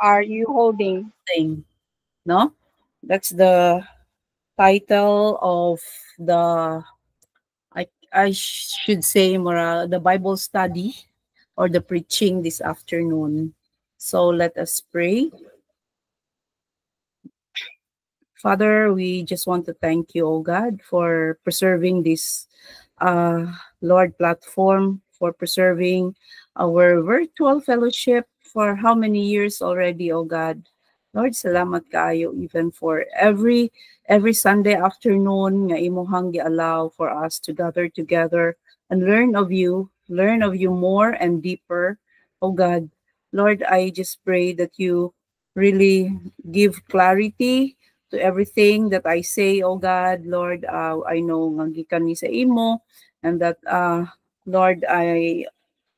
are you holding? Thing, no? That's the title of the I should say more the Bible study or the preaching this afternoon. So let us pray. Father, we just want to thank you, oh God, for preserving this Lord platform, for preserving our virtual fellowship for how many years already, oh God. Lord, salamat kaayo even for every Sunday afternoon nga imuhang gi-allow for us to gather together and learn of you more and deeper, oh God. Lord, I just pray that you really give clarity to everything that I say, oh God. Lord, I know nga gikan ni sa imo, and that Lord, I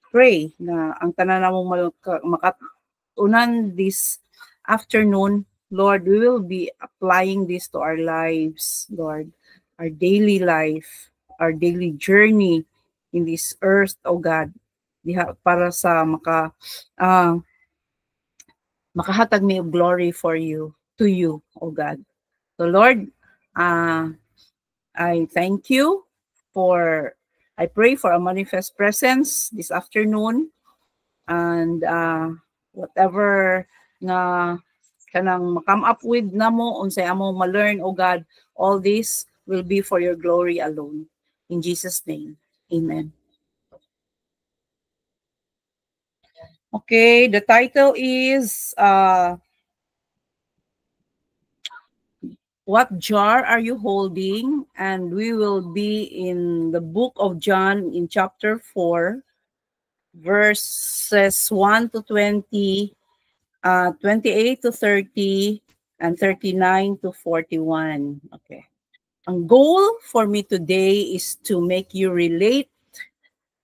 pray na ang tanan namong makatunan this afternoon, Lord, we will be applying this to our lives, Lord, our daily life, our daily journey in this earth, oh God, para sa makahatag may glory for you, to you, oh God. So Lord, I thank you for, I pray for a manifest presence this afternoon, and whatever na kanang come up with namo unsay amo ma-learn, oh God, all this will be for your glory alone. In Jesus' name, amen. Okay, the title is what jar are you holding? And we will be in the book of John in chapter 4, verses 1 to 20, 28 to 30, and 39 to 41. Okay. Ang goal for me today is to make you relate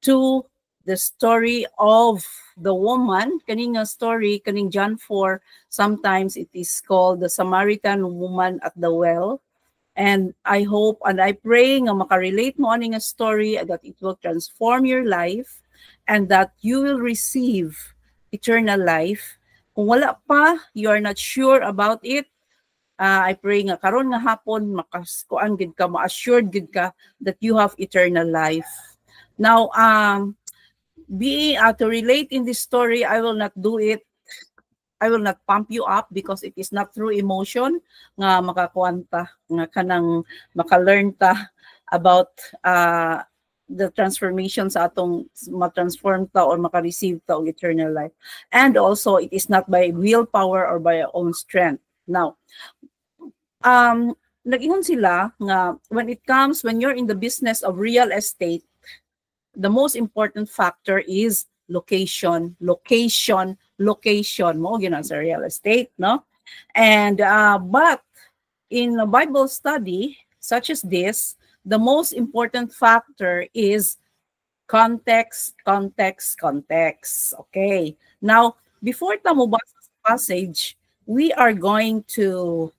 to the story of the woman. Kaning story, kaning John 4, sometimes it is called the Samaritan woman at the well. And I hope and I pray nga makarelate mo aning story, that it will transform your life and that you will receive eternal life. Kung wala pa, you are not sure about it, I pray nga karon nga hapon makaskuan gid ka, ma-assured gid ka that you have eternal life. Now, to relate in this story, I will not do it. I will not pump you up because it is not through emotion nga makakuanta, nga kanang maka-learn ta about the transformation sa atong ma-transform ta or maka-receive ta og eternal life. And also, it is not by willpower or by our own strength. Now, nag-ingon sila nga when you're in the business of real estate, the most important factor is location mo gyud sa real estate, no? And but in a Bible study such as this, the most important factor is context. Okay, now before ta mo basa sa passage, we are going to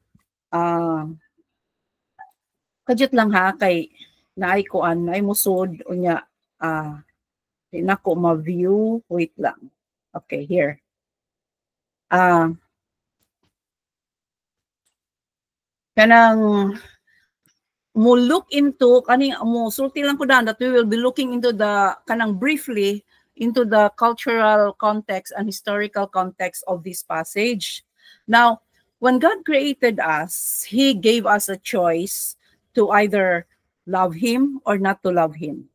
kadjut lang ha, kay naay kuan naay musod unya nako ma-view, wait lang. Okay, here. Kanang mo look into kaning mo sulti lang ko dan that we will be looking into the kanang briefly into the cultural context and historical context of this passage. Now, when God created us, He gave us a choice to either love Him or not to love Him.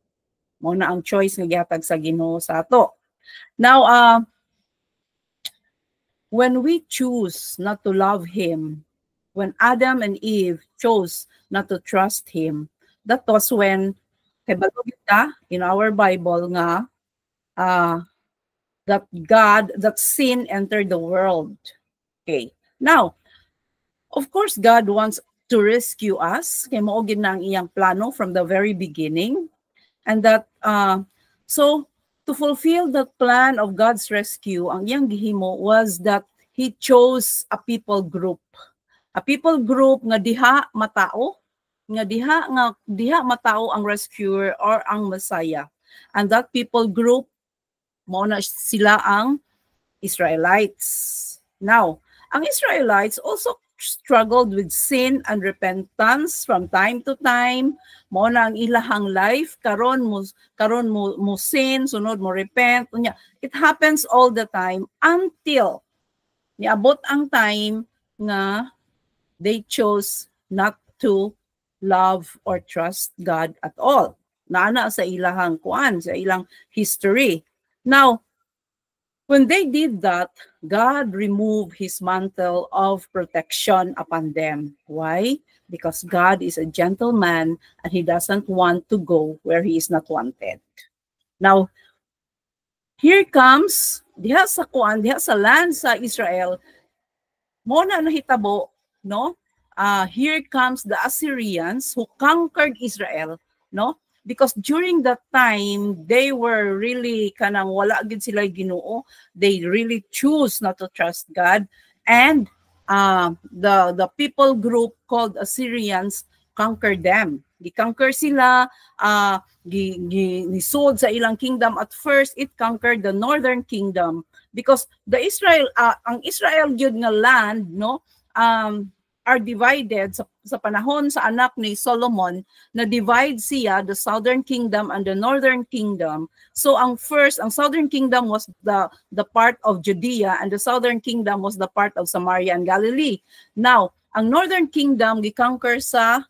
Mo na ang choice nga gihatag sa Ginoo sa ato. Now, when we choose not to love Him, when Adam and Eve chose not to trust Him, that was when in our Bible nga that sin entered the world. Okay. Now, of course, God wants to rescue us. Kay mao gid na ang iyang plano from the very beginning. And that, so to fulfill the plan of God's rescue, ang iyang gihimo was that He chose a people group. A people group nga diha matao, ang rescuer or ang Messiah. And that people group, mao na sila ang Israelites. Now, ang Israelites also struggled with sin and repentance from time to time. Mao na ang ilahang life, karon mo sin, sunod mo repent. It happens all the time until niabot ang time nga they chose not to love or trust God at all. Naana sa ilahang kuan, sa ilang history. Now, when they did that, God removed his mantle of protection upon them. Why? Because God is a gentleman and he doesn't want to go where he is not wanted. Now, here comes, diha sa kuan, diha sa land sa Israel, mo na nahitabo, no? Here comes the Assyrians who conquered Israel, no? Because during that time, they were really kanang wala gid sila Ginoo. They really choose not to trust God. And the people group called Assyrians conquered them. Gi-conquer sila, nisod sa ilang kingdom. At first, it conquered the northern kingdom. Because the ang Israel gyud nga land, no, are divided sa panahon sa anak ni Solomon, na divide siya the southern kingdom and the northern kingdom. So ang southern kingdom was the part of Judea, and the southern kingdom was the part of Samaria and Galilee. Now, ang northern kingdom gikonquer sa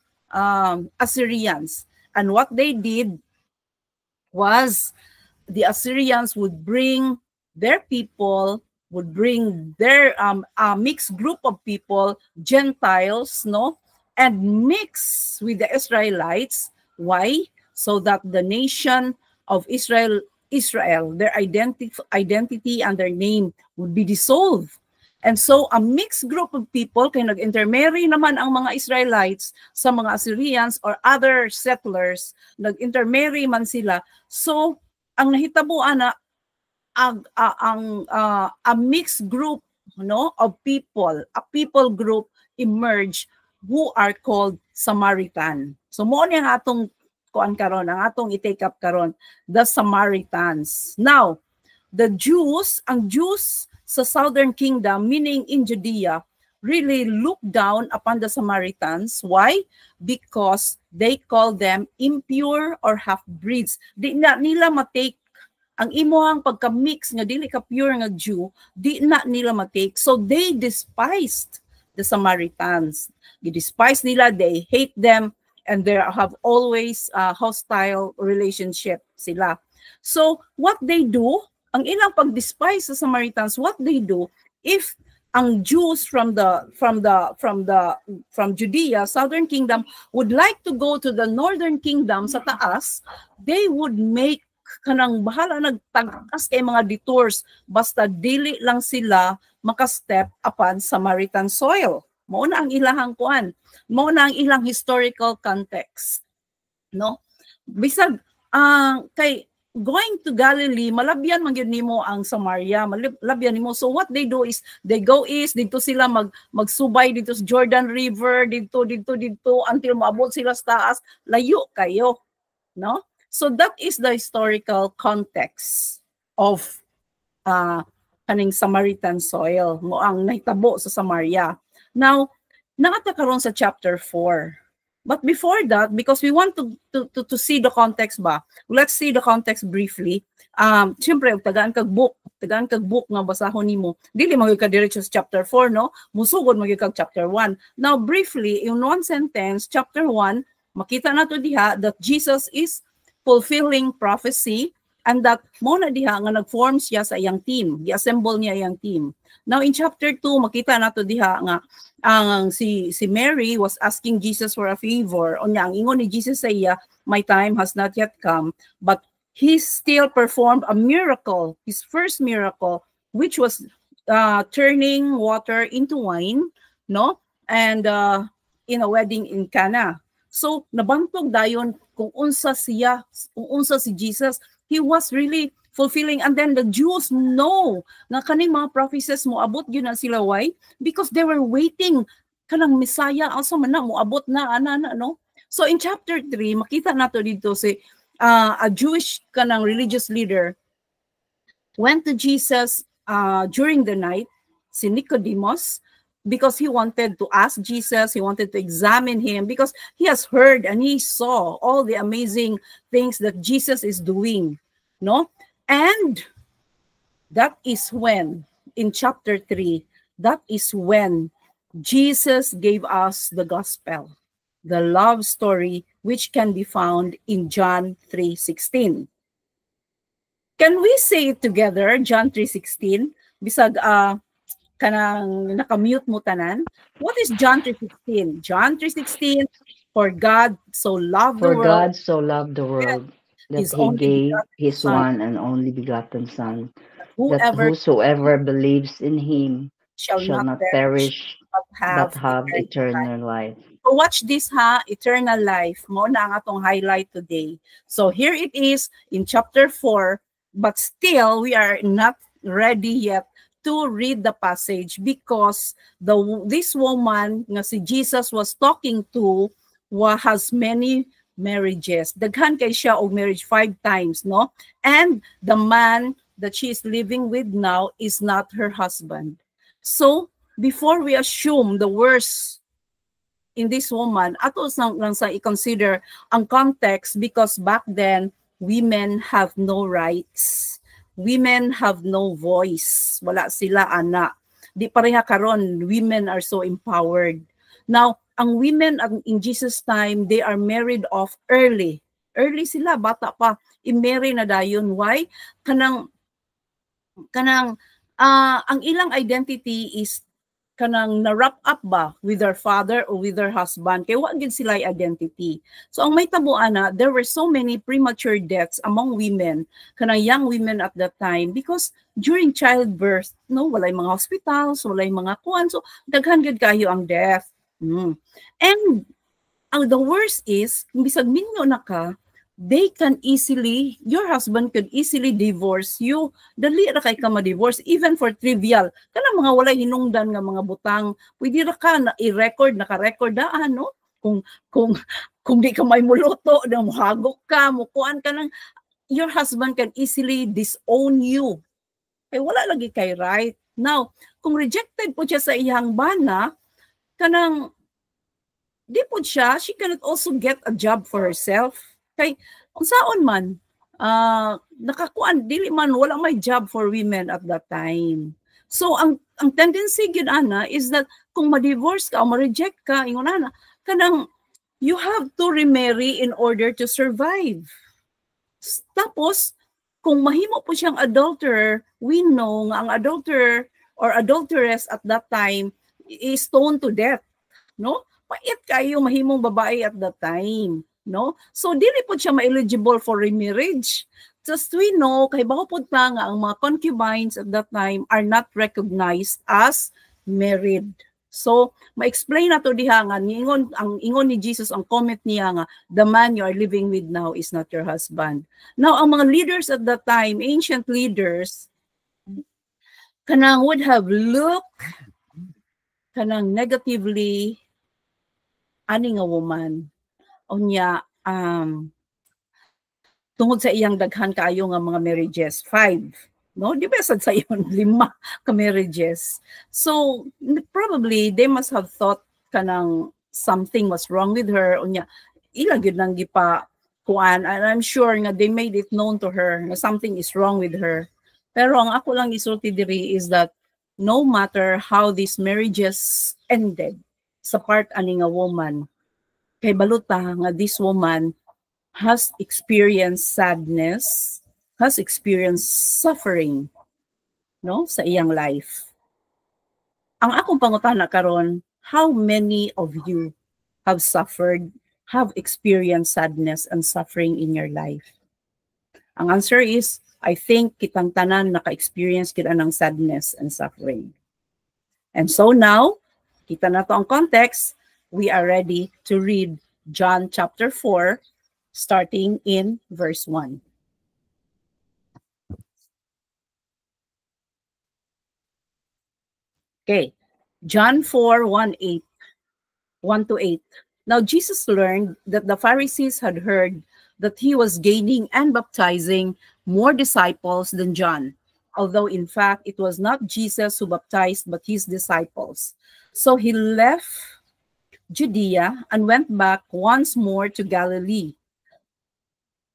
Assyrians, and what they did was the Assyrians would bring their people, would bring their mixed group of people, Gentiles, no, and mix with the Israelites. Why? So that the nation of Israel, their identity and their name would be dissolved. And so a mixed group of people, kaya nag-intermarry naman ang mga Israelites sa mga Assyrians or other settlers, nag-intermarry man sila. So ang nahitabuan na a mixed group, no, of people, a people group emerge who are called Samaritan. So mo ni ang atong kuan karon, ang atong i-take up karon, the Samaritans. Now, ang Jews sa southern kingdom, meaning in Judea, really look down upon the Samaritans. Why? Because they call them impure or half-breeds. Di na nila matake ang imuhang pagka-mix nga dili ka pure nga Jew, di na nila matake. So they despised the Samaritans. They despise nila, they hate them, and they have always hostile relationship sila. So what they do, ang ilang pag-despise sa Samaritans, what they do, if ang Jews from Judea, southern kingdom, would like to go to the northern kingdom sa taas, they would make kanang bahala nagtagkas kay mga detours basta dili lang sila makastep upon Samaritan soil. Mao na ang ilahang kuan, mao na ang ilang historical context, no? Bisag kay going to Galilee, malabyan man gyud nimo ang Samaria, malabyan nimo. So what they do is they go east, dito sila magsubay dito sa Jordan River, dito until maabot sila sa taas, layo kayo, no? So that is the historical context of kaning Samaritan soil, mo ang nahitabo sa Samaria. Now, nakata karon sa chapter 4. But before that, because we want to see the context ba, let's see the context briefly. Siyempre, tagaan kag book nga basahon nimo. Dili mo ka diretso sa chapter 4, no? Musugod mo kag chapter 1. Now, briefly, in one sentence, chapter 1, makita nato diha that Jesus is fulfilling prophecy, and that mo na diha nga nag-form siya sa iyang team, gi-assemble niya iyang team. Now in chapter 2 makita nato diha nga ang si Mary was asking Jesus for a favor. Unya ang ingon ni Jesus sa iya, my time has not yet come, but he still performed a miracle, his first miracle, which was turning water into wine, no? And in a wedding in Cana. So nabantog dayon kung unsa si Jesus, he was really fulfilling. And then the Jews know nga kaning mga prophecies mo abot gyud na sila. Why? Because they were waiting kanang Messiah also man na mo abot na no. So in chapter 3 makita nato dito si a Jewish kanang religious leader went to Jesus during the night si Nicodemus, because he wanted to ask Jesus, he wanted to examine him, because he has heard and he saw all the amazing things that Jesus is doing, no? And that is when, in chapter 3, that is when Jesus gave us the gospel, the love story, which can be found in John 3:16. Can we say it together, John 3:16? Bisag kanang nakamute mo tanan. What is John 3:16? John 3:16, for God so loved the For world, God so loved the world that his he only gave begotten his Son, one and only begotten Son, that whoever whosoever believes in him shall shall not not perish perish but but have have eternal life. eternal life. So watch this ha, eternal life. Mo na ang atong highlight today. So here it is in chapter 4, but still we are not ready yet to read the passage, because this woman nga si Jesus was talking to has many marriages. Daghan kay siya og marriage 5 times, no? And the man that she is living with now is not her husband. So before we assume the worst in this woman, ato lang sa i-consider ang context, because back then, women have no rights. Women have no voice. Wala sila, ana. Di pareha karon, women are so empowered. Now, ang women in Jesus' time, they are married off early. Early sila, bata pa. I-marry na dayon. Why? Kanang ang ilang identity is kanang na-wrap up ba with their father or with their husband, kaya wag gid sila identity. So ang may tabuan na, there were so many premature deaths among women, kanang young women at that time, because during childbirth, no, walay mga hospitals, walay mga kuan, so daghan gid kayo ang death. And the worst is, kung bisag minyo na ka, your husband could easily divorce you. Dali ra kay ka ma-divorce, even for trivial. Kanang mga walay hinungdan nga mga butang, pwede ra ka na i-record, naka-record no? Kung di ka may muluto, na muhagok ka, mukuan ka nang, your husband can easily disown you. Kaya wala lagi kay right. Now, kung rejected po siya sa iyang bana, kanang, di po siya, she cannot also get a job for herself. Kay kung saon man nakakuan dili man wala may job for women at that time. So ang tendency gyud ana is that kung ma-divorce ka o ma-reject ka ingon ana kanang you have to remarry in order to survive. Tapos kung mahimo po siyang adulterer, we know nga ang adulterer or adulteress at that time is stoned to death, no? Pait kayo mahimong babae at that time. No? So, dili po siya ma-eligible for remarriage. Just we know, kay bako po nga ang mga concubines at that time are not recognized as married. So, ma-explain na to diha nga, ang ingon ni Jesus, ang comment niya nga, the man you are living with now is not your husband. Now, ang mga leaders at that time, ancient leaders, kanang would have looked kanang negatively ani nga woman. Unya tungod sa iyang daghan kaayo nga mga marriages, 5, no? Di ba sad sa iyon 5 ka marriages. So probably they must have thought kanang something was wrong with her. Unya ila gyud nang gipa kuan, and I'm sure nga they made it known to her na something is wrong with her. Pero ang ako lang isulti diri is that no matter how these marriages ended sa part ani nga woman, kay baluta nga this woman has experienced sadness, has experienced suffering, no, sa iyang life. Ang akong pangutana karon, how many of you have suffered, have experienced sadness and suffering in your life? Ang answer is, I think kitang tanan naka-experience kita ng sadness and suffering. And so now, kita na to ang context, we are ready to read John chapter 4, starting in verse 1. Okay, John 4, 1 to 8. Now Jesus learned that the Pharisees had heard that he was gaining and baptizing more disciples than John. although in fact it was not Jesus who baptized, but his disciples. So he left Judea and went back once more to Galilee.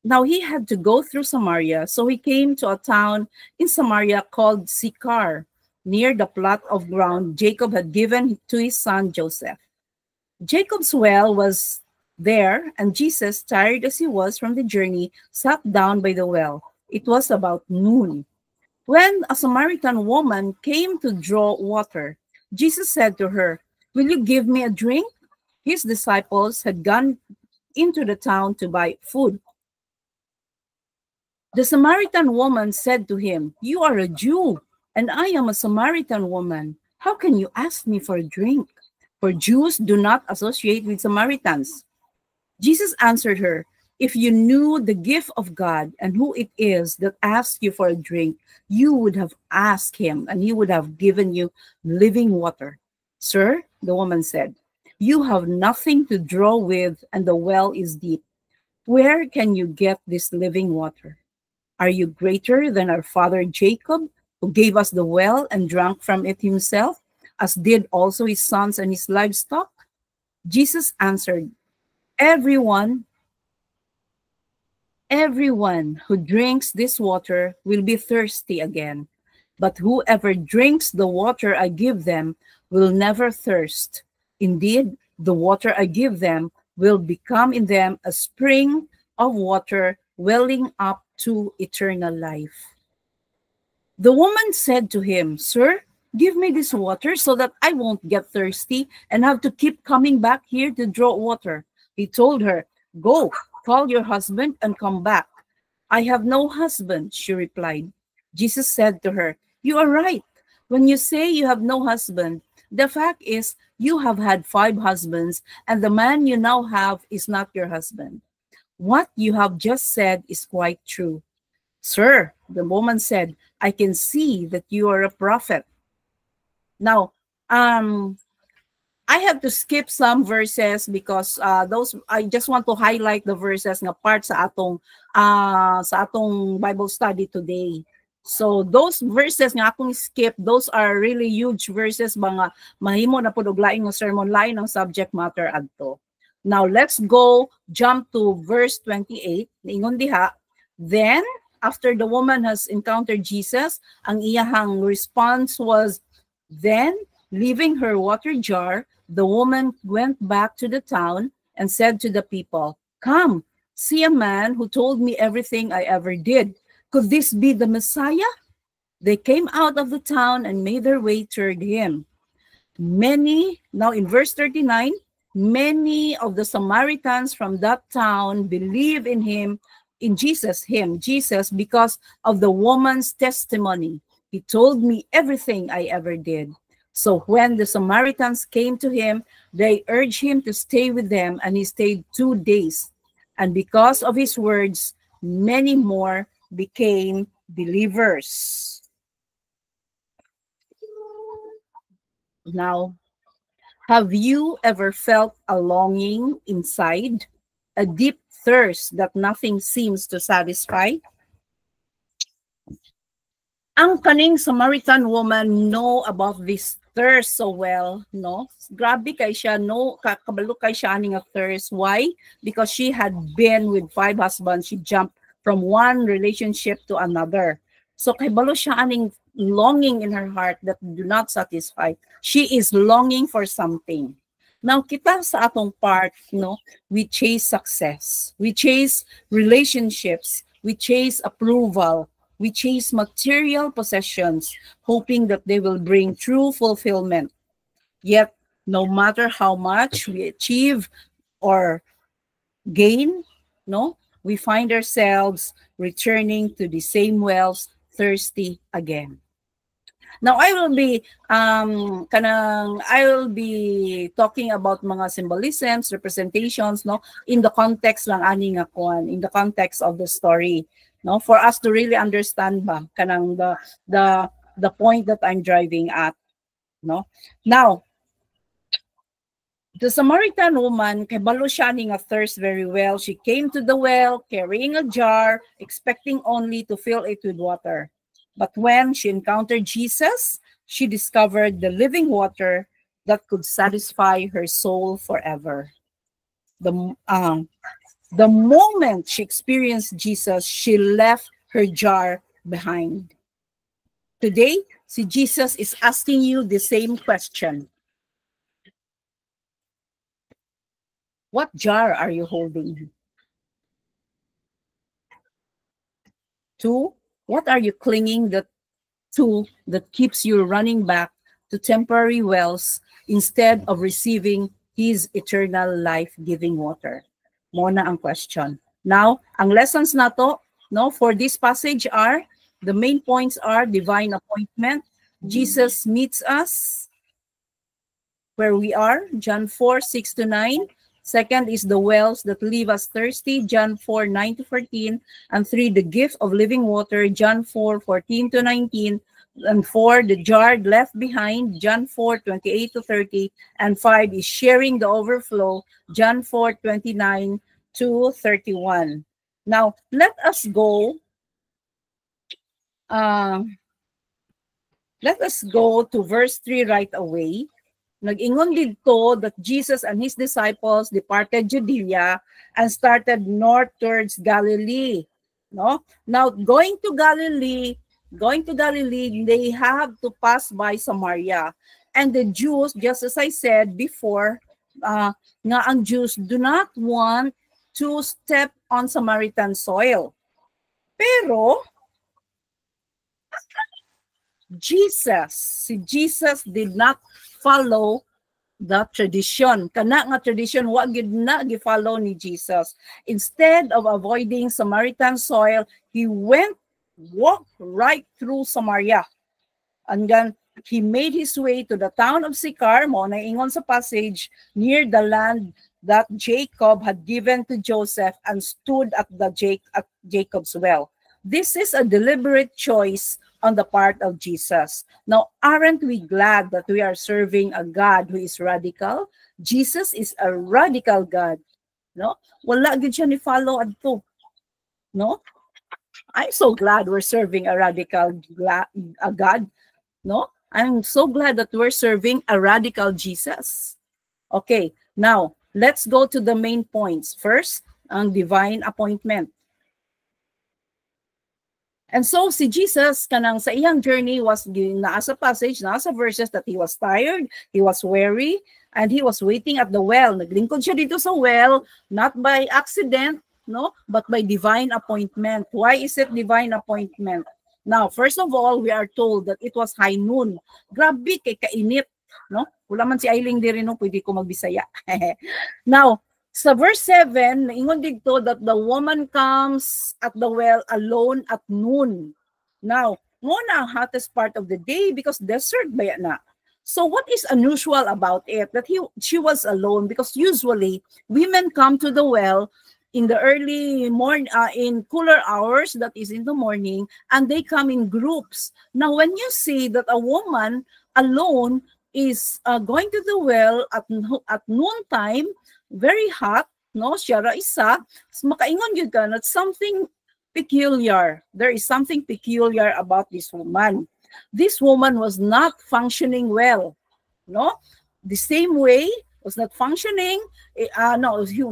Now he had to go through Samaria, so he came to a town in Samaria called Sychar, near the plot of ground Jacob had given to his son Joseph. Jacob's well was there, and Jesus, tired as he was from the journey, sat down by the well. It was about noon. When a Samaritan woman came to draw water, Jesus said to her, "Will you give me a drink?" His disciples had gone into the town to buy food. The Samaritan woman said to him, "You are a Jew, and I am a Samaritan woman. How can you ask me for a drink?" For Jews do not associate with Samaritans. Jesus answered her, "If you knew the gift of God and who it is that asks you for a drink, you would have asked him, and he would have given you living water." "Sir," the woman said, "you have nothing to draw with, and the well is deep. Where can you get this living water? Are you greater than our father Jacob, who gave us the well and drank from it himself, as did also his sons and his livestock?" Jesus answered, Everyone who drinks this water will be thirsty again, but whoever drinks the water I give them will never thirst. Indeed, the water I give them will become in them a spring of water welling up to eternal life. The woman said to him, "Sir, give me this water so that I won't get thirsty and have to keep coming back here to draw water." He told her, "Go, call your husband and come back." "I have no husband," she replied. Jesus said to her, "You are right when you say you have no husband. The fact is, you have had 5 husbands, and the man you now have is not your husband. What you have just said is quite true." "Sir," the woman said, "I can see that you are a prophet." Now, I have to skip some verses because those I just want to highlight the verses nga part sa atong Bible study today. So those verses nga akong skip, those are really huge verses mga mahimo na pud og laing nga sermon, lain ang subject matter adto. Now let's jump to verse 28. Ingon diha, then after the woman has encountered Jesus, ang iyahang response was, then leaving her water jar, the woman went back to the town and said to the people, "Come, see a man who told me everything I ever did. Could this be the Messiah?" They came out of the town and made their way toward him. Now in verse 39, many of the Samaritans from that town believe in Jesus, because of the woman's testimony. "He told me everything I ever did." So when the Samaritans came to him, they urged him to stay with them, and he stayed 2 days. And because of his words, many more became believers. Now, have you ever felt a longing inside, a deep thirst that nothing seems to satisfy? Ang kaning Samaritan woman know about this thirst so well, no? Grabe kay siya, no? Kabalo kay siya aning a thirst. Why? Because she had been with 5 husbands. She jumped from one relationship to another. So kay balo siya aning longing in her heart that do not satisfy. She is longing for something. Now, kita sa atong part, no? We chase success. We chase relationships. We chase approval. We chase material possessions, hoping that they will bring true fulfillment. Yet, no matter how much we achieve or gain, no, we find ourselves returning to the same wells, thirsty again. Now, I will be talking about mga symbolisms, representations, no, in the context lang ani nga kuan, in the context of the story. No, for us to really understand ba kanang the point that I'm driving at, no. Now, the Samaritan woman, kay balo siya ning a thirst very well. She came to the well carrying a jar, expecting only to fill it with water. But when she encountered Jesus, she discovered the living water that could satisfy her soul forever. The moment she experienced Jesus, she left her jar behind. Today, see, Jesus is asking you the same question. What jar are you holding? 2, what are you clinging to that keeps you running back to temporary wells instead of receiving His eternal life-giving water? Mona ang question. Now, ang lessons na to, no, for this passage are, the main points are divine appointment. Jesus meets us where we are, John 4:6-9. Second is the wells that leave us thirsty, John 4:9-14. And 3, the gift of living water, John 4:14-19. And 4, the jar left behind, John 4:28-30. And 5 is sharing the overflow, John 4:29-31. Now, let us go to verse 3 right away. Nag-ingon dito that Jesus and his disciples departed Judea and started north towards Galilee. No? Now, going to Galilee, they have to pass by Samaria. And the Jews, just as I said before, nga ang Jews do not want to step on Samaritan soil. Pero, Jesus did not follow the tradition. Kana nga tradition, wag gid na gi-follow ni Jesus. Instead of avoiding Samaritan soil, he walked right through Samaria. And then he made his way to the town of Sychar, mo na ingon sa passage, near the land that Jacob had given to Joseph, and stood at Jacob's well. This is a deliberate choice on the part of Jesus. Now, aren't we glad that we are serving a God who is radical? Jesus is a radical God. No? Wala gid siya ni follow adto. No? I'm so glad we're serving a radical God. No? I'm so glad that we're serving a radical Jesus. Okay, now, let's go to the main points. First, ang divine appointment. And so si Jesus kanang sa iyang journey was nasa passage, nasa verses that he was tired, he was weary, and he was waiting at the well. Naglingkod siya dito sa well, not by accident, no, but by divine appointment. Why is it divine appointment? Now, first of all, we are told that it was high noon. Grabe kay kainit, no? Wala man si Ailing diri no, pwede ko magbisaya. Now, sa verse 7, naingon dito that the woman comes at the well alone at noon. Now, muna ang hottest part of the day because desert ba yan na. So what is unusual about it? That she was alone, because usually women come to the well in the early morning, in cooler hours, that is in the morning, and they come in groups. Now, when you see that a woman alone is going to the well at noontime, very hot, no? Siya ra isa, makaingon yun ka, that's something peculiar. There is something peculiar about this woman. This woman was not functioning well, no? The same way was not functioning,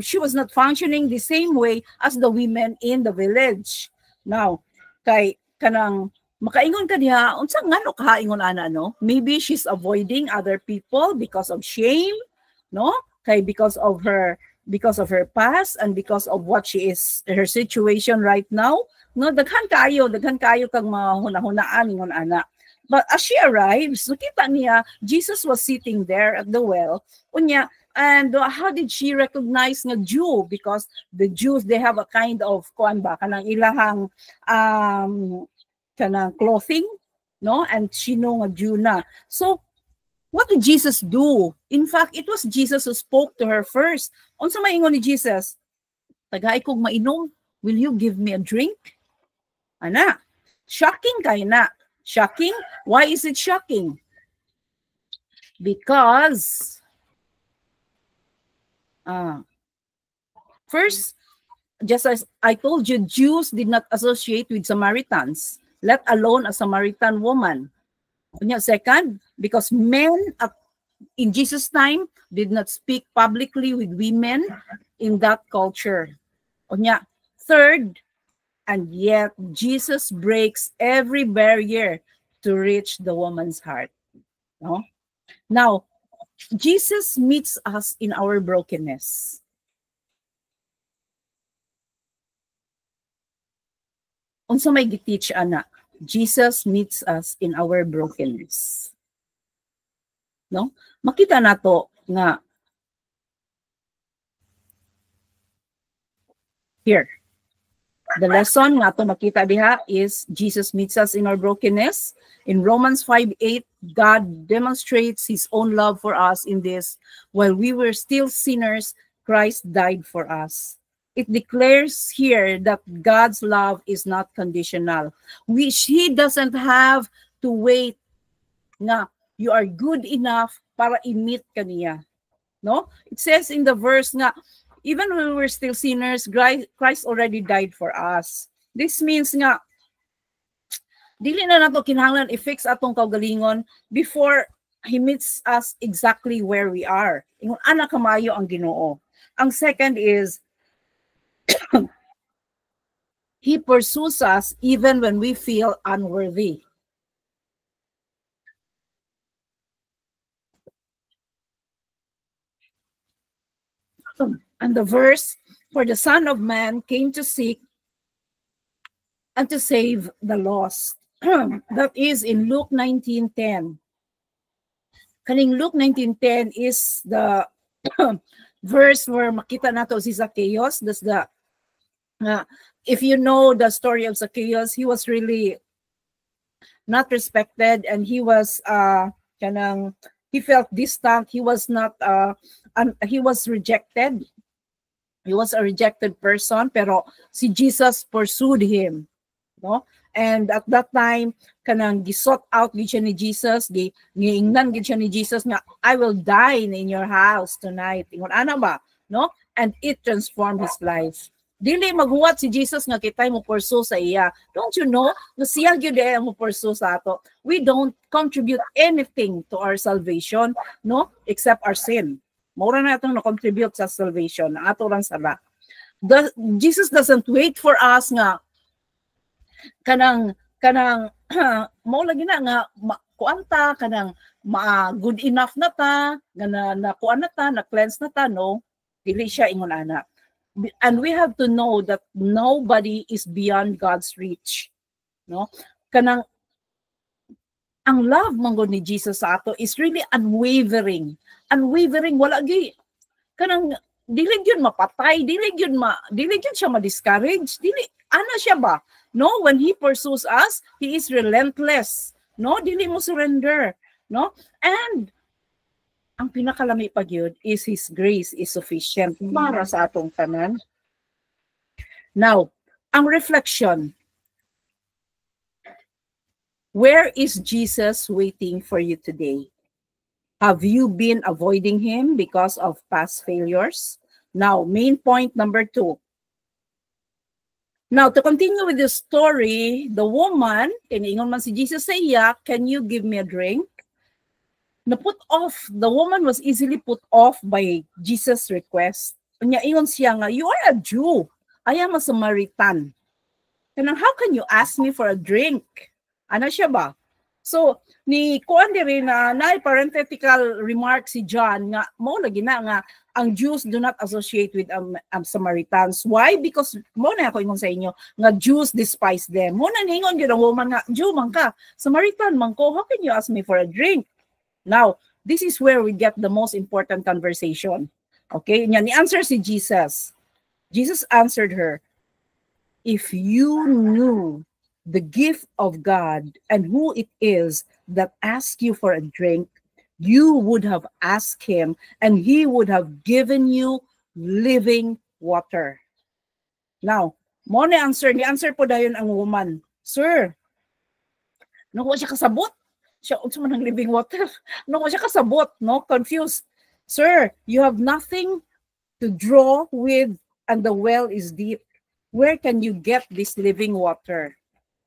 she was not functioning the same way as the women in the village. Now, kay kanang makaingon ka diha, unsa ngano kaingon ana, no? Maybe she's avoiding other people because of shame, no? Okay, because of her past and because of what her situation right now, no, daghan kayo kag mahuna-hunaan ingon ana. But as she arrives, nakita niya Jesus was sitting there at the well. Unya, and how did she recognize nga Jew? Because the Jews, they have a kind of kuan ba kanang ilahang kanang clothing, no, and she know nga Jew na. So what did Jesus do? In fact, it was Jesus who spoke to her first. Unsa may ingon ni Jesus? Tagay kog mainom, will you give me a drink? Ana, shocking kay na. Shocking? Why is it shocking? Because first, just as I told you, Jews did not associate with Samaritans. let alone a Samaritan woman. Second, because men in Jesus' time did not speak publicly with women in that culture. Third, and yet Jesus breaks every barrier to reach the woman's heart. No? Now, Jesus meets us in our brokenness. Unsa may giteach ana? Jesus meets us in our brokenness. No? Makita nato nga here. The lesson nga to makita diha is Jesus meets us in our brokenness. In Romans 5:8, God demonstrates his own love for us in this: while we were still sinners, Christ died for us. It declares here that God's love is not conditional. He doesn't have to wait na you are good enough para i-meet ka niya. No? It says in the verse nga, even when we were still sinners, Christ already died for us. This means nga, dili na nato kinahanglan i-fix atong kaugalingon before he meets us exactly where we are. Ingon ana kamayo ang Ginoo. Ang second is, he pursues us even when we feel unworthy. And the verse, for the Son of Man came to seek and to save the lost. That is in Luke 19:10. Kaning Luke 19:10 is the verse where makita nato si Zacchaeus. That's the if you know the story of Zacchaeus, he was really not respected, and he was he felt distant. He was not he was rejected. He was a rejected person, pero si Jesus pursued him, no? And at that time, kanang gisought out gid siya ni Jesus, giingnan gid siya ni Jesus nga, I will dine in your house tonight. Ingon ana ba, no? And it transformed his life. Dili maghuwat si Jesus nga kitay mo pursue sa iya. Don't you know, nga siya gyud mo pursue sa ato. We don't contribute anything to our salvation, no? Except our sin. Mura na itong na-contribute sa salvation. Ato lang sala. Jesus doesn't wait for us nga kanang mo lagi na nga kuanta kanang good enough na ta na kuan na ta na cleanse na ta, no, dili siya ingon ana. And we have to know that nobody is beyond God's reach, no? Kanang ang love manggod ni Jesus sa ato is really unwavering. Unwavering, wala gi kanang dili gyud mapatay, dili gyud siya ma-discourage, dili ana siya ba, no? When he pursues us, he is relentless, no? Dili mo surrender, no? And ang pinakalami pa gyud is his grace is sufficient para sa atong tanan. Now, ang reflection, where is Jesus waiting for you today? Have you been avoiding him because of past failures? Now, main point number 2. Now, to continue with the story, the woman, kiniingon man si Jesus sa iya, can you give me a drink? The woman was easily put off by Jesus' request. Kanya ingon siya nga, you are a Jew. I am a Samaritan. Kanang, how can you ask me for a drink? Ano siya ba? So, ni kuan diri na parenthetical remark si John nga mo lagi na nga ang Jews do not associate with Samaritans. Why? Because mo na ako ingon sa inyo nga Jews despise them. Mo na ningon gyud ang woman nga Jew man ka, Samaritan man ko, how can you ask me for a drink? Now, this is where we get the most important conversation. Okay? Nya ni answer si Jesus. Jesus answered her, if you knew the gift of God and who it is that asks you for a drink, you would have asked him and he would have given you living water. Now, mo ni answer po dayon ang woman, sir, no siya kasabot. Siya unsa man ang living water? No siya kasabot, no? Confused. Sir, you have nothing to draw with and the well is deep. Where can you get this living water?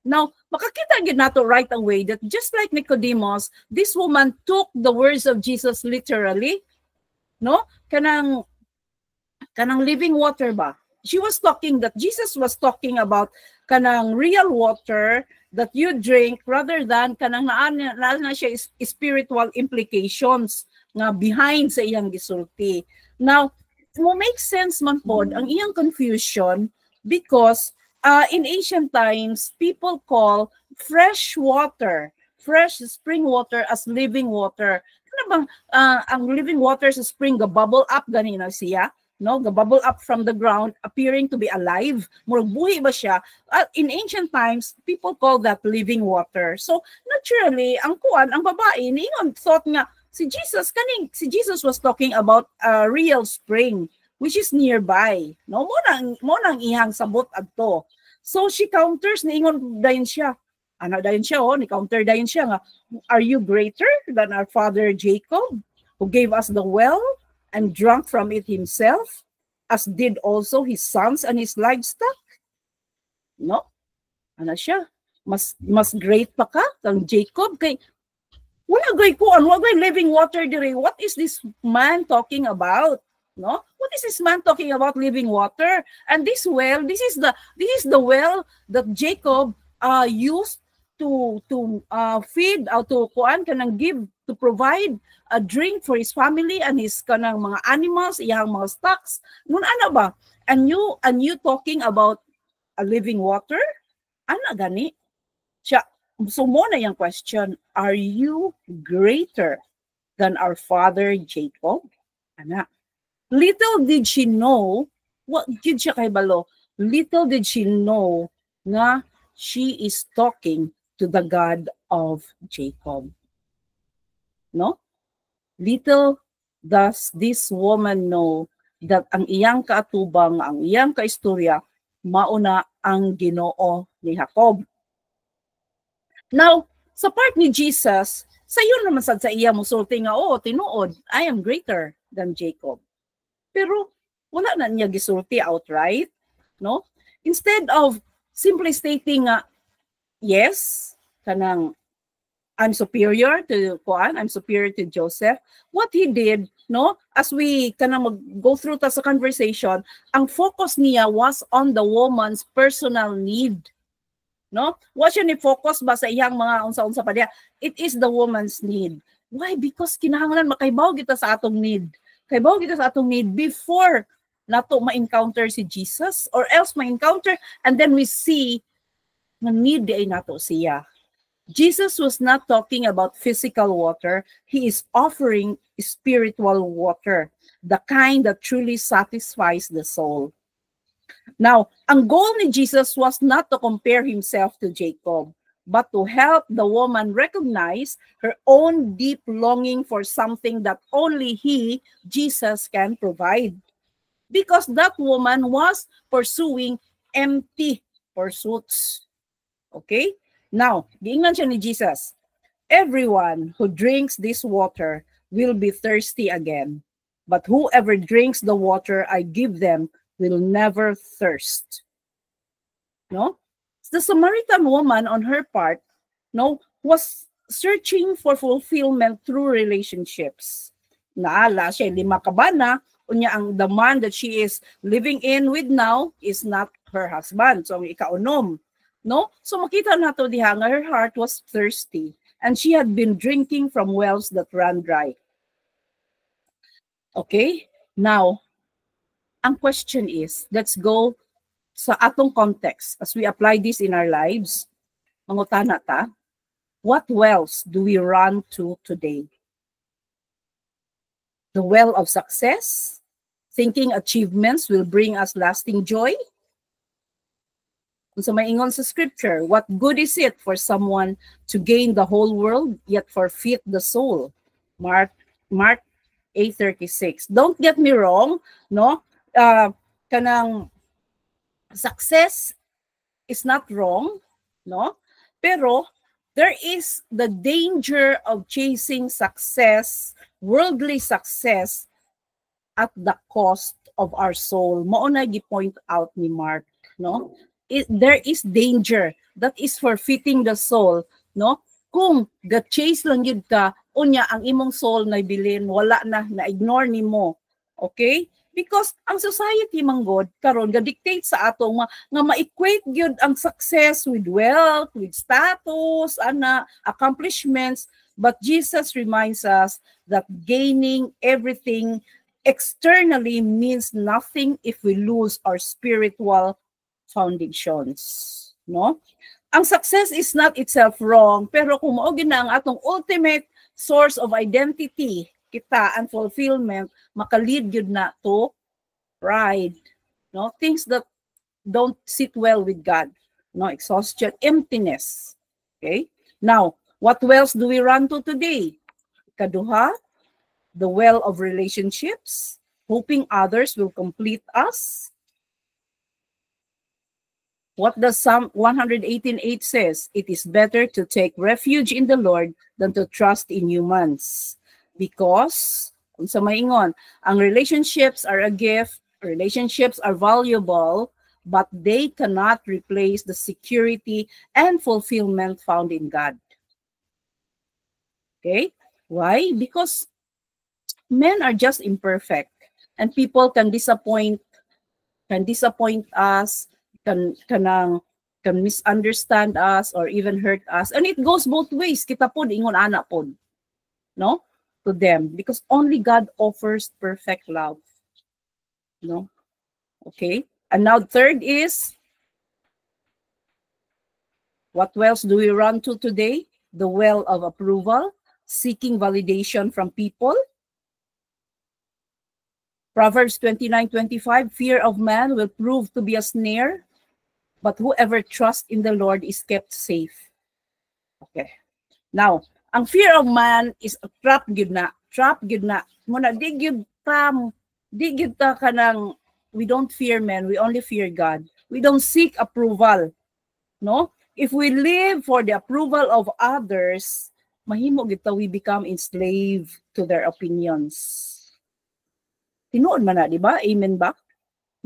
Now, makakita gid nato right away that just like Nicodemus, this woman took the words of Jesus literally, no? Kanang living water ba? She was talking that Jesus was talking about kanang real water that you drink rather than kanang naa na siya spiritual implications nga behind sa iyang gisulti. Now, mo make sense man pod ang iyang confusion because in ancient times, people call fresh water, fresh spring water as living water. Ano bang ang living water sa spring ga-bubble up ganina siya? No, ga-bubble up from the ground, appearing to be alive. Murag buhi ba siya? In ancient times, people call that living water. So, naturally, ang babae, niingon thought nga, si Jesus was talking about a real spring, which is nearby. No, mo nang ihang sabot adto. So she counters, niingon dayon siya. Ni counter dayon siya nga, are you greater than our father Jacob, who gave us the well and drank from it himself, as did also his sons and his livestock? No? Ano siya? Mas great pa ka kang Jacob kay wala gay living water dire. What is this man talking about? No? What is this man talking about living water? And this well, this is the well that Jacob used to feed or to provide a drink for his family and his kanang mga animals, iyang mga stocks. Nun ano ba? And you talking about a living water? Ana gani? Siya, so mo na yung question, are you greater than our father Jacob? Ana. Little did she know, what did siya kay balo? Little did she know nga she is talking to the God of Jacob. No? Little does this woman know that ang iyang kaatubang, ang iyang kaistorya, mauna ang Ginoo ni Jacob. Now, sa part ni Jesus, sayo naman sad sa iya musulti nga, tinuod, I am greater than Jacob. Pero wala na niya gisulti outright, no? Instead of simply stating yes, kanang I'm superior to Juan, I'm superior to Joseph, what he did, no, as we kanang go through ta sa conversation, ang focus niya was on the woman's personal need. No? What siya ni focus ba sa iyang mga unsa-unsa pa diya? It is the woman's need. Why? Because kinahanglan makaibaw kita sa atong need. Kaibaw kita sa atong need before nato ma-encounter si Jesus, or else ma-encounter and then we see na need ay nato siya. Jesus was not talking about physical water. He is offering spiritual water, the kind that truly satisfies the soul. Now, ang goal ni Jesus was not to compare himself to Jacob, but to help the woman recognize her own deep longing for something that only he, Jesus, can provide. Because that woman was pursuing empty pursuits. Okay? Now, giingnan siya ni Jesus, everyone who drinks this water will be thirsty again. But whoever drinks the water I give them will never thirst. No? The Samaritan woman on her part, no, was searching for fulfillment through relationships. Naala siya 5 kabana, unya ang the man that she is living in with now is not her husband. So ang ikaunom, no? So makita nato diha nga her heart was thirsty and she had been drinking from wells that ran dry. Okay? Now, ang question is, let's go sa atong context as we apply this in our lives. Mangutana ta, what wells do we run to today? The well of success, thinking achievements will bring us lasting joy? Kung sa maingon sa scripture, what good is it for someone to gain the whole world yet forfeit the soul? Mark 8:36. Don't get me wrong, no? Kanang success is not wrong, no? Pero there is the danger of chasing success, worldly success, at the cost of our soul. Mao na gi-point out ni Mark, no? there is danger that is forfeiting the soul, no? Kung ga-chase lang yun ka, unya ang imong soul na bilin, wala na ignore nimo. Okay? Because ang society manggod karon ga-dictate sa atong nga ma-equate gyud ang success with wealth, with status, accomplishments, but Jesus reminds us that gaining everything externally means nothing if we lose our spiritual foundations, no? Ang success is not itself wrong, pero kung mao gina ang atong ultimate source of identity, kita and fulfillment, makalead gyud na to pride, no? Things that don't sit well with God, no? Exhaustion, emptiness. Okay? Now, what wells do we run to today? Kaduha, the well of relationships, hoping others will complete us. What does Psalm 118:8 says? It is better to take refuge in the Lord than to trust in humans. Because, kung sa maingon, ang relationships are a gift, relationships are valuable, but they cannot replace the security and fulfillment found in God. Okay? Why? Because men are just imperfect, and people can disappoint us, can misunderstand us, or even hurt us, and it goes both ways. Kita pod ingon ana pod, no, to them, because only God offers perfect love, no. Okay, and now third is, what wells do we run to today? The well of approval, seeking validation from people. Proverbs 29:25, fear of man will prove to be a snare, but whoever trusts in the Lord is kept safe. Okay. Now, ang fear of man is a trap gyud na. Trap gyud na. Muna di gyud ta kanang, we don't fear men, we only fear God. We don't seek approval. No? If we live for the approval of others, mahimo gyud ta we become enslaved to their opinions. Tinuod man na, di ba? Amen ba?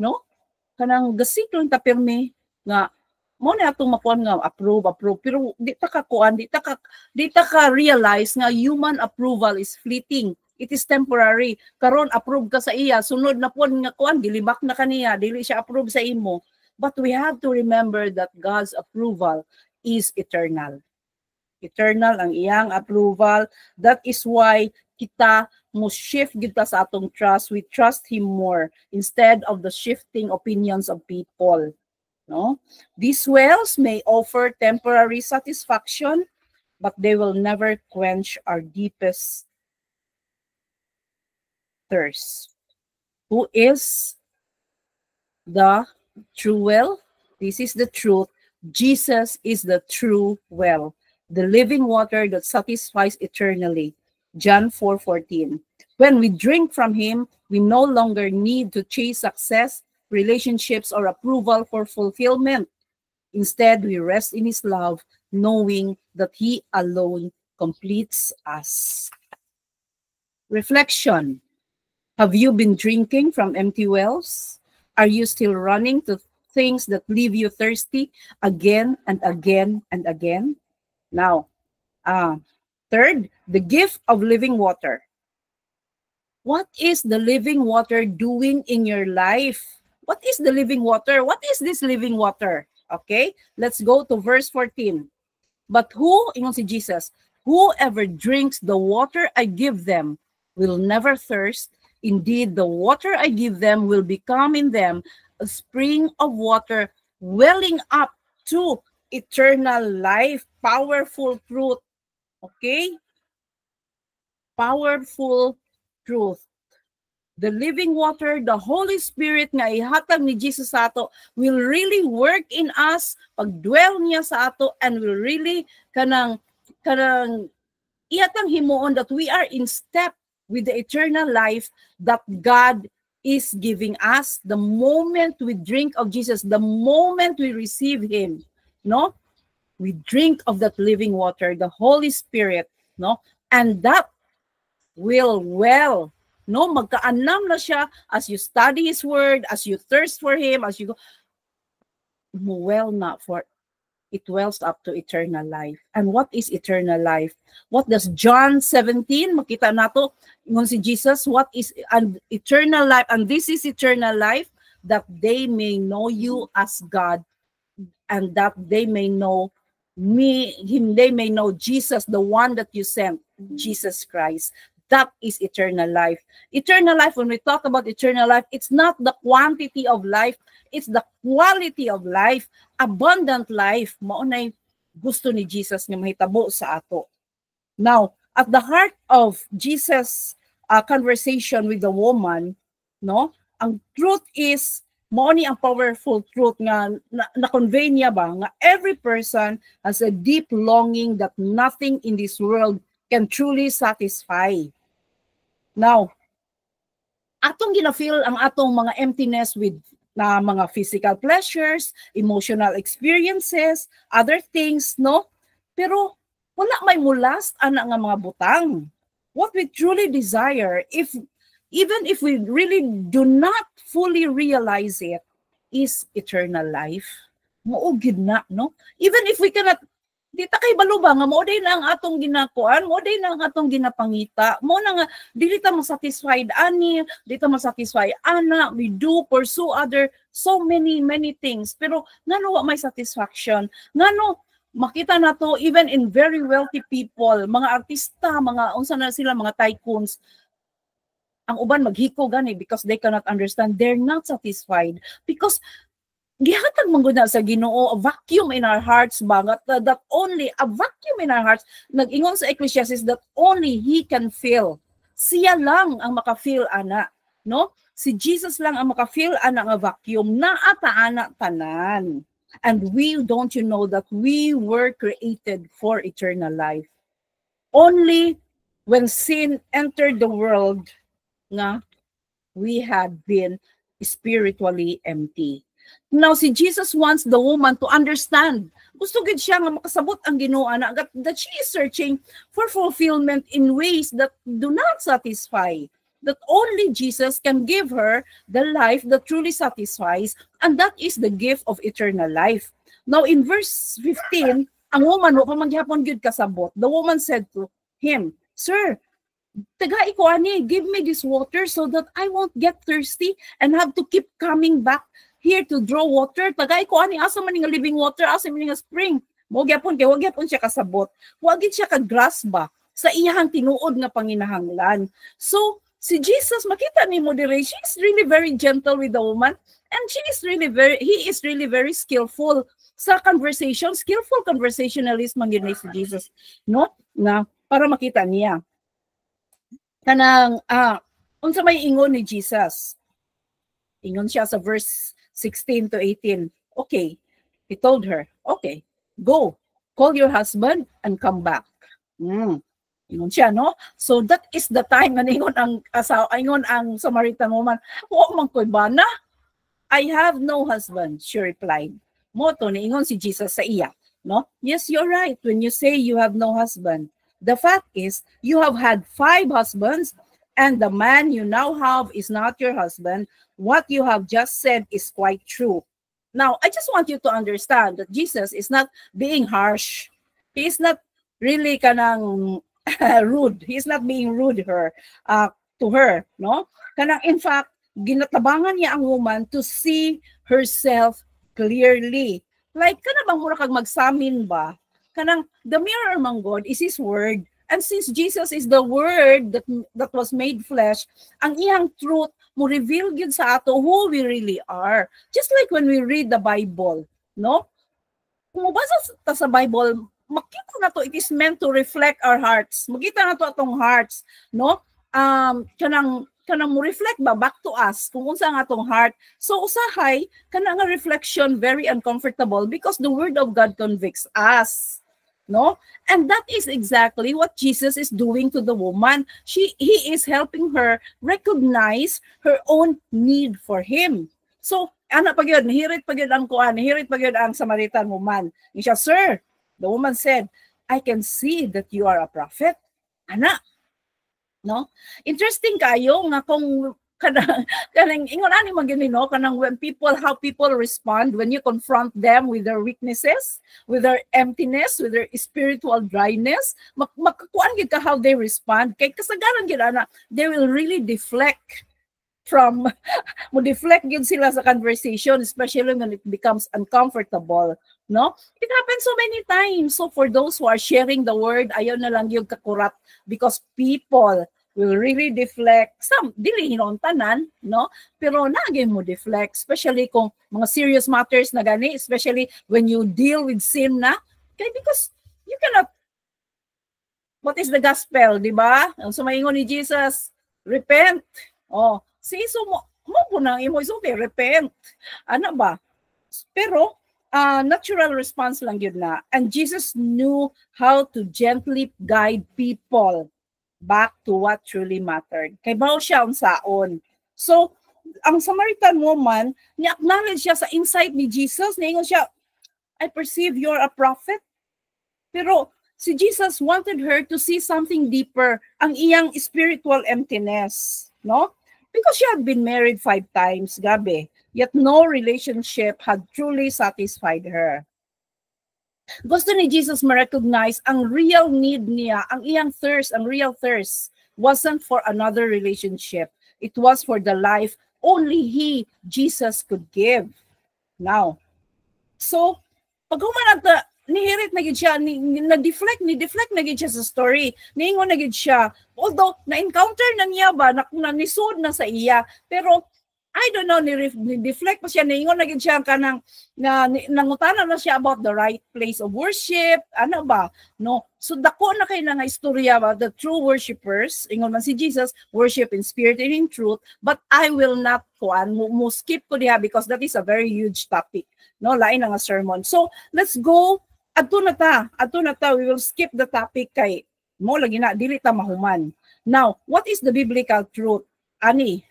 No? Kanang gasik lang ta pirmi nga mo na atong makuan nga approve, pero di ta ka realize nga human approval is fleeting. It is temporary. Karon approve ka sa iya, sunod na pon nga kuan gilibak na kaniya, dili siya approve sa imo. But we have to remember that God's approval is eternal. Eternal ang iyang approval. That is why kita mo shift kita sa atong trust. We trust Him more instead of the shifting opinions of people. No? These wells may offer temporary satisfaction, but they will never quench our deepest thirst. Who is the true well? This is the truth. Jesus is the true well, the living water that satisfies eternally. John 4:14. When we drink from Him, we no longer need to chase success, relationships, or approval for fulfillment. Instead, we rest in His love, knowing that He alone completes us. Reflection. Have you been drinking from empty wells? Are you still running to things that leave you thirsty again and again and again? Now, third, the gift of living water. What is the living water doing in your life? What is the living water? What is this living water? Okay, let's go to verse 14. But ingon si Jesus, whoever drinks the water I give them will never thirst. Indeed, the water I give them will become in them a spring of water welling up to eternal life. Powerful truth. Okay? Powerful truth. The living water, the Holy Spirit nga ihatag ni Jesus sa ato will really work in us, pagdwell niya sa ato, and will really kanang ihatang himuon that we are in step with the eternal life that God is giving us the moment we drink of Jesus, the moment we receive Him, no? We drink of that living water, the Holy Spirit, no? And that will no, magkaanam na siya as you study His word, as you thirst for Him, as you go. well na for it wells up to eternal life. And what is eternal life? What does John 17, makita nato, ngon si Jesus, what is an eternal life? And this is eternal life, that they may know you as God, and that they may know me, him, they may know Jesus, the one that you sent, Jesus Christ. That is eternal life. Eternal life, when we talk about eternal life, it's not the quantity of life, it's the quality of life, abundant life. Maunay gusto ni Jesus nga mahitabo sa ato. Now, at the heart of Jesus' conversation with the woman, no, ang truth is, mauni ang powerful truth nga na-convey niya ba, nga every person has a deep longing that nothing in this world can truly satisfy. Now, atong gina-feel ang atong mga emptiness with na mga physical pleasures, emotional experiences, other things, no? Pero wala may mulast ana nga mga butang. What we truly desire, even if we really do not fully realize it, is eternal life. Maugid na, no? Even if we cannot, di ta kay baluba nga mo day na ang atong ginakuan, mo day na ang atong ginapangita, mo na nga dili ta masatisfied ani, di ta masatisfy ana, we do pursue other so many things, pero ngano wa may satisfaction, ngano makita nato even in very wealthy people, mga artista, mga unsa na sila, mga tycoons, ang uban maghiko gani because they cannot understand, they're not satisfied because gihatag man gud na sa Ginoo a vacuum in our hearts ba, that only a vacuum in our hearts, nag-ingon sa Ecclesiastes that only He can fill. Siya lang ang maka-fill ana, no? Si Jesus lang ang maka-fill ana nga vacuum na ata ana tanan. And we don't you know that we were created for eternal life. Only when sin entered the world nga we had been spiritually empty. Now, si Jesus wants the woman to understand. Gusto gid siya nga makasabot ang Ginoo ana that she is searching for fulfillment in ways that do not satisfy. That only Jesus can give her the life that truly satisfies, and that is the gift of eternal life. Now, in verse 15, ang woman, wa pa man gyapon gyud kasabot. The woman said to him, "Sir, tagai ko ani, give me this water so that I won't get thirsty and have to keep coming back here to draw water. Tagay ko ani, asa man nga living water, asa man nga spring." Mo gyapon kay wag gyapon siya kasabot. Wag gid siya ka-grasp ba sa iyang tinuod nga panginahanglan. So si Jesus, makita ni mo dire, she is really very gentle with the woman, and he is really very skillful sa conversation, skillful conversationalist man gyud si Jesus, no? Na para makita niya kanang unsa may ingon ni Jesus. Ingon siya sa verse 16 to 18. Okay, he told her, okay, go, call your husband and come back. Ingon siya, no? So that is the time na ingon ang ingon ang Samaritan woman, "Wa man koy bana. I have no husband," she replied. Moto ni ingon si Jesus sa iya, no? "Yes, you're right when you say you have no husband. The fact is, you have had 5 husbands, and the man you now have is not your husband. What you have just said is quite true." Now, I just want you to understand that Jesus is not being harsh. He is not really kanang rude. He is not being rude to her, no? Kanang in fact, ginatabangan niya ang woman to see herself clearly. Like kana bang mura kag magsamin ba? Kanang the mirror man God is His word. And since Jesus is the word that was made flesh, ang iyang truth mo reveal gyud sa ato who we really are. Just like when we read the Bible, no? Kung mabasa ta sa Bible, makita na to, it is meant to reflect our hearts. Makita na to atong hearts, no? Kanang mo reflect ba back to us kung unsa ang atong heart. So usahay kana nga reflection very uncomfortable because the word of God convicts us. No? And that is exactly what Jesus is doing to the woman. He is helping her recognize her own need for Him. So, ana pa gyud, nahirit pa gyud ang kuan, nahirit pa gyud ang Samaritan woman. Siya, "Sir," the woman said, "I can see that you are a prophet." Ana, no? Interesting kayo nga kung kanang ingon ani maginino kanang when how people respond when you confront them with their weaknesses, with their emptiness, with their spiritual dryness, makakuan gid ka how they respond. Kay kasagaran gid ana, they will really deflect from mo deflect gid sila sa conversation, especially when it becomes uncomfortable, no? It happens so many times. So for those who are sharing the word, ayaw na lang yung kakurat because people will really deflect. Some dili hinon tanan, no? Pero nagay mo deflect, especially kung mga serious matters na gani, especially when you deal with sin na. Kay because you cannot, what is the gospel, di ba? Ang sumaingon ni Jesus, repent. Oh, so mo po nang imo okay, repent. Ano ba? Pero natural response lang yun na. And Jesus knew how to gently guide people back to what truly mattered. Kay bao siya unsaon. So, ang Samaritan woman, ni-acknowledge siya sa insight ni Jesus, niingon siya, I perceive you're a prophet. Pero si Jesus wanted her to see something deeper, ang iyang spiritual emptiness, no? Because she had been married 5 times, gabi, yet no relationship had truly satisfied her. Gusto ni Jesus ma-recognize ang real need niya, ang iyang thirst, ang real thirst wasn't for another relationship. It was for the life only He, Jesus, could give. Now, so, pag humanap na, nihirit na gid siya, na-deflect na gid siya sa story. Niingon na gid siya. Although, na-encounter na niya ba, nisod na sa iya, pero, I don't know, ni-deflect pa siya, niingon na gid siya kanang nangutana na siya about the right place of worship, ano ba, no? So dako na kay nga istorya about the true worshipers, ingon man si Jesus, worship in spirit and in truth, but I will not mo skip ko diha because that is a very huge topic, no? Lain nga sermon. So let's go adto na ta, we will skip the topic kay mo lagi na dili ta mahuman. Now, what is the biblical truth? Ani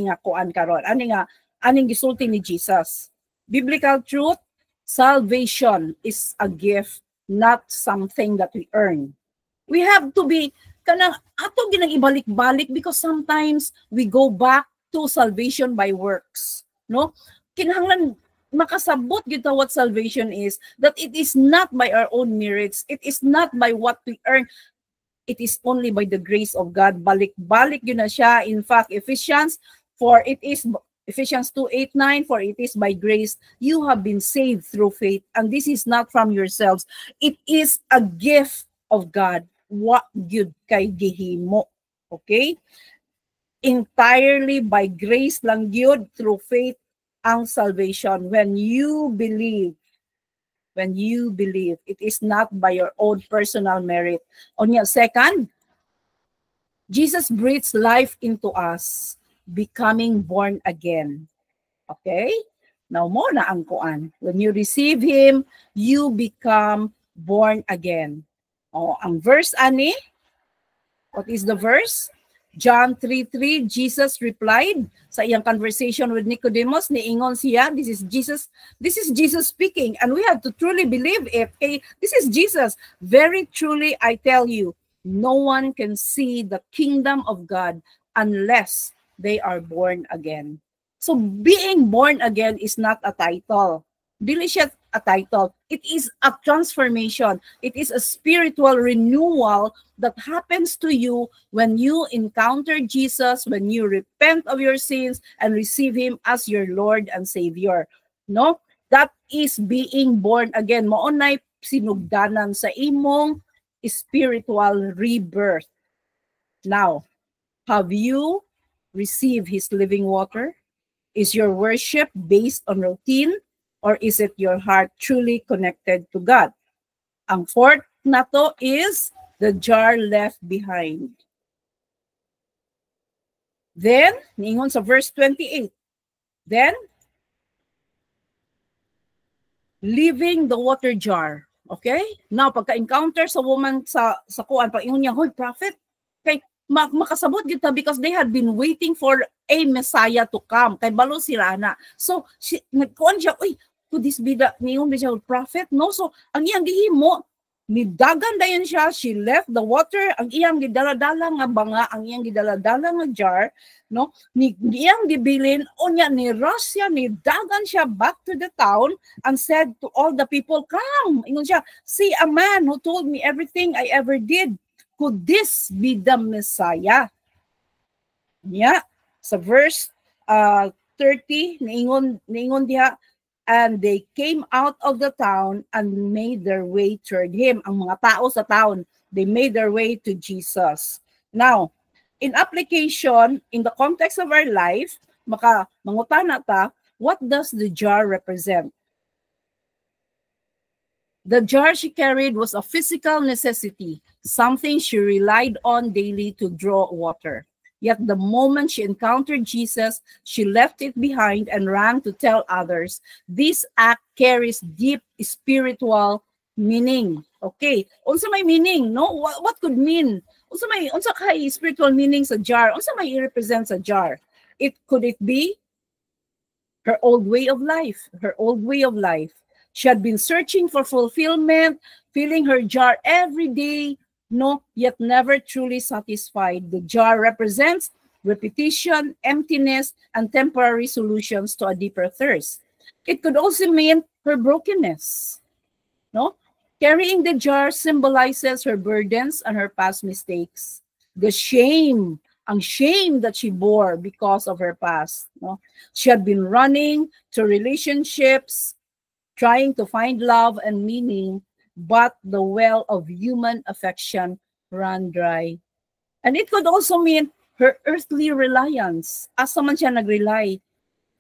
nga kuan karon, aning gisulti ni Jesus. Biblical truth, salvation is a gift, not something that we earn. We have to be kanang ato ginang ibalik-balik because sometimes we go back to salvation by works, no? Kinahanglan makasabot gid what salvation is, that it is not by our own merits, it is not by what we earn. It is only by the grace of God. Balik-balik yun na siya. In fact, Ephesians 2:8-9, for it is by grace you have been saved through faith, and this is not from yourselves. It is a gift of God. What good kay gihimo. Okay? Entirely by grace lang yun, through faith ang salvation. When you believe, it is not by your own personal merit. On your second, Jesus breathes life into us, becoming born again. Okay? Now mo na ang kuan. When you receive Him, you become born again. Oh, ang verse ani, what is the verse? John 3:3, Jesus replied sa iyang conversation with Nicodemus, niingon siya, this is Jesus speaking, and we have to truly believe it. Okay? This is Jesus. Very truly, I tell you, no one can see the kingdom of God unless they are born again. So being born again is not a title. Dili siya a title. It is a transformation. It is a spiritual renewal that happens to you when you encounter Jesus, when you repent of your sins and receive Him as your Lord and Savior. No? That is being born again. Maunay sinugdanan sa imong spiritual rebirth. Now, have you received His living water? Is your worship based on routine? Or is it your heart truly connected to God? Ang fourth na to is the jar left behind. Then, ningon sa verse 28, then, leaving the water jar. Okay? Now, pagka-encounter sa woman sa kuan, pag-ingon niya, hoy, prophet, kay makasabot kita because they had been waiting for a Messiah to come. Kay balo sila na. So, nagkuan siya, uy, could this be the niyon siya prophet? No, so ang iyang gihimo, Nidagan dayon siya, she left the water, ang iyang gidala-dala nga banga, ang iyang gidala-dala nga jar, no? Ni iyang gibilin, unya ni Russia, nidagan siya back to the town and said to all the people, come, ingon siya, see a man who told me everything I ever did. Could this be the Messiah? Yeah, sa verse 30, niingon diha, and they came out of the town and made their way toward him. Ang mga tao sa town, they made their way to Jesus. Now, in application, in the context of our life, mangutana ta, what does the jar represent? The jar she carried was a physical necessity, something she relied on daily to draw water. Yet the moment she encountered Jesus, she left it behind and ran to tell others. This act carries deep spiritual meaning. Okay, unsa may meaning, no? What could mean? Unsa kay spiritual meaning sa jar? Unsa may i-represent sa jar? Could it be her old way of life? Her old way of life. She had been searching for fulfillment, filling her jar every day, no, yet never truly satisfied. The jar represents repetition, emptiness, and temporary solutions to a deeper thirst. It could also mean her brokenness. No? Carrying the jar symbolizes her burdens and her past mistakes. The shame, ang shame that she bore because of her past. No? She had been running to relationships, trying to find love and meaning, but the well of human affection ran dry. And it could also mean her earthly reliance. Asa man siya nag-rely.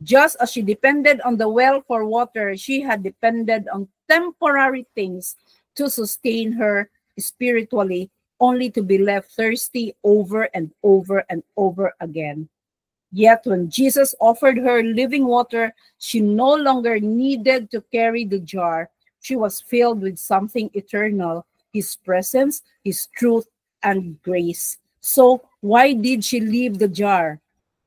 Just as she depended on the well for water, she had depended on temporary things to sustain her spiritually, only to be left thirsty over and over and over again. Yet when Jesus offered her living water, she no longer needed to carry the jar. She was filled with something eternal, his presence, his truth, and grace. So why did she leave the jar?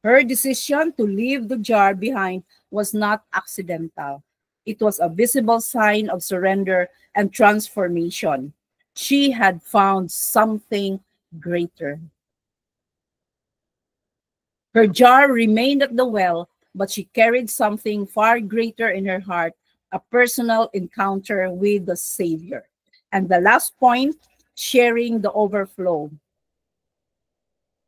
Her decision to leave the jar behind was not accidental. It was a visible sign of surrender and transformation. She had found something greater. Her jar remained at the well, but she carried something far greater in her heart, a personal encounter with the Savior. And the last point, sharing the overflow.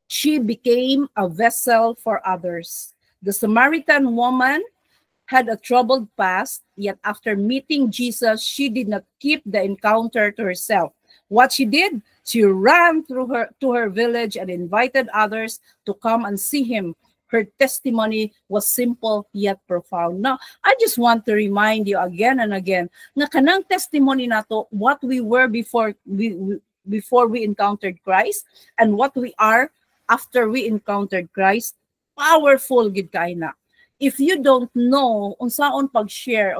She became a vessel for others. The Samaritan woman had a troubled past, yet after meeting Jesus, she did not keep the encounter to herself. What she did, she ran to her village and invited others to come and see him. Her testimony was simple yet profound. Now, I just want to remind you again and again, na kanang testimony nato, what we were before we encountered Christ and what we are after we encountered Christ, powerful gid kay na. If you don't know unsaon pag-share,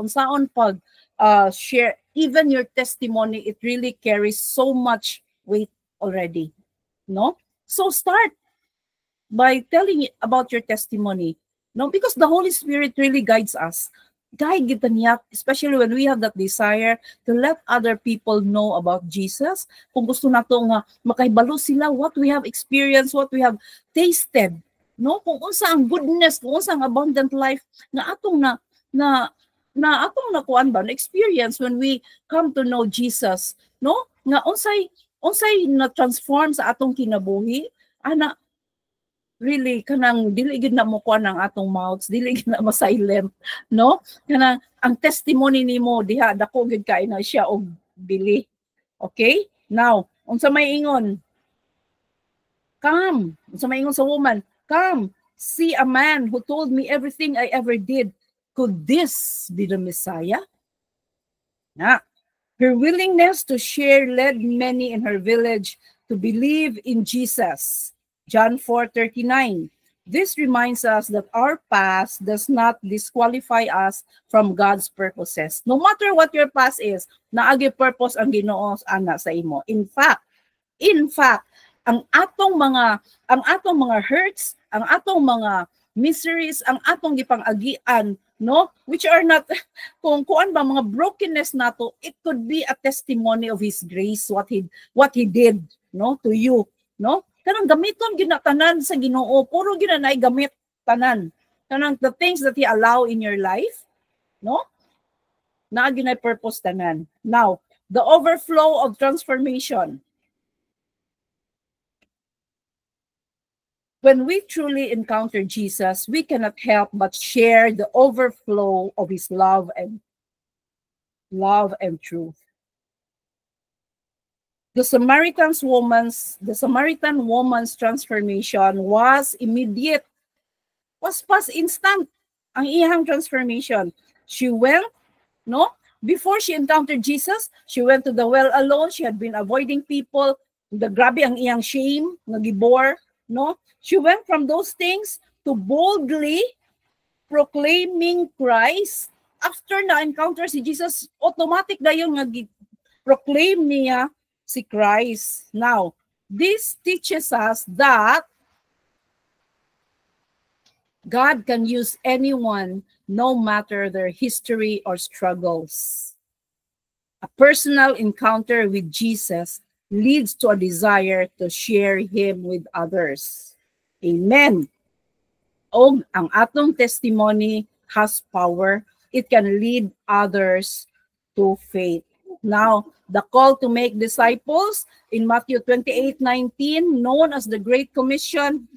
share even your testimony, it really carries so much weight already, no? So start by telling about your testimony, no? Because the Holy Spirit really guides us. Guide kita niya, especially when we have that desire to let other people know about Jesus. Kung gusto nato nga makahibalo sila what we have experienced, what we have tasted, no? Kung unsa ang goodness, kung unsa ang abundant life na atong atong nakuan ba na experience when we come to know Jesus, no? Nga unsay na transform sa atong kinabuhi, ana really kanang dili gid na mo kuan ang atong mouths, dili gid na ma-silent, no? Kanang ang testimony nimo diha dako gid kay na siya og bili. Okay? Now, unsa may ingon? Come. Unsa may ingon sa woman? Come, see a man who told me everything I ever did. Could this be the Messiah? Nah. Her willingness to share led many in her village to believe in Jesus. John 4:39. This reminds us that our past does not disqualify us from God's purposes. No matter what your past is, naagi purpose ang Ginoo ana sa imo. In fact, ang atong mga hurts, ang atong mga miseries, ang atong gipang-agian no? Which are not, kung kuan ba, mga brokenness nato, it could be a testimony of His grace, what He did, no, to you, no? Kanang gamiton ginatanan sa Ginoo, puro ginanay gamit tanan. Kanang the things that He allow in your life, no? Na ginay purpose tanan. Now, the overflow of transformation. When we truly encounter Jesus, we cannot help but share the overflow of His love and truth. The Samaritan woman's transformation was immediate, was past instant. Ang iyang transformation. She went, no? Before she encountered Jesus, she went to the well alone. She had been avoiding people. The grabe ang iyang shame, nagibor, no? She went from those things to boldly proclaiming Christ. After na-encounter si Jesus, automatic na yung proclaim niya si Christ. Now, this teaches us that God can use anyone no matter their history or struggles. A personal encounter with Jesus leads to a desire to share Him with others. Amen. O ang atong testimony has power. It can lead others to faith. Now, the call to make disciples in Matthew 28:19, known as the Great Commission,